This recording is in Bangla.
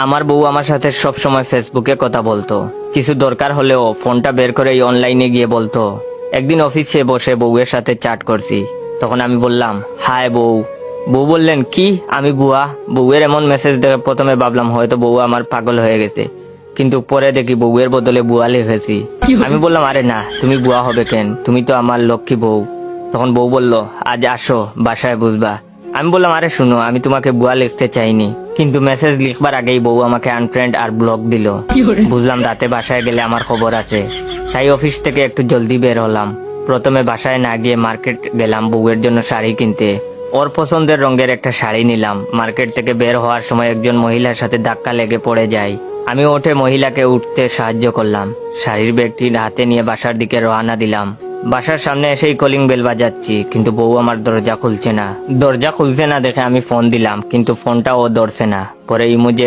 আমার বউ আমার সাথে সব সময় ফেসবুকে কথা বলতো, কিছু দরকার হলেও ফোনটা বের করে অনলাইনে গিয়ে বলতো। একদিন অফিসে বসে বউয়ের সাথে চ্যাট করছি, তখন আমি বললাম হাই বউ। বউ বললেন কি, আমি বুয়া। বউয়ের এমন মেসেজ দেখে প্রথমে ভাবলাম হয়তো বউ আমার পাগল হয়ে গেছে, কিন্তু পরে দেখি বউয়ের বদলে বুয়া লিখেছি। আমি বললাম আরে না, তুমি বুয়া হবে কেন, তুমি তো আমার লক্ষ্মী বউ। তখন বউ বলল আজ আসো বাসায় বুঝবা। আমি বললাম আরে শুনো, আমি তোমাকে বুয়া লিখতে চাইনি, কিন্তু মেসেজ লিখবার আগেই বউ আমাকে আনফ্রেন্ড আর ব্লক দিল। বুঝলাম রাতে বাসায় গেলে আমার খবর আছে, তাই অফিস থেকে একটু জলদি বের হলাম। প্রথমে বাসায় না গিয়ে মার্কেট গেলাম বউয়ের জন্য শাড়ি কিনতে। ওর পছন্দের রঙের একটা শাড়ি নিলাম। মার্কেট থেকে বের হওয়ার সময় একজন মহিলার সাথে ধাক্কা লেগে পড়ে যায়। আমি উঠে মহিলাকে উঠতে সাহায্য করলাম। শাড়ির ব্যাগটি হাতে নিয়ে বাসার দিকে রওনা দিলাম। বাসার সামনে এসেই কলিং বেল বাজাচ্ছি, কিন্তু বউ আমার দরজা খুলছে না। দরজা খুলছে না দেখে আমি ফোন দিলাম, কিন্তু ফোনটা ও ধরছে না। পরে ইমোজি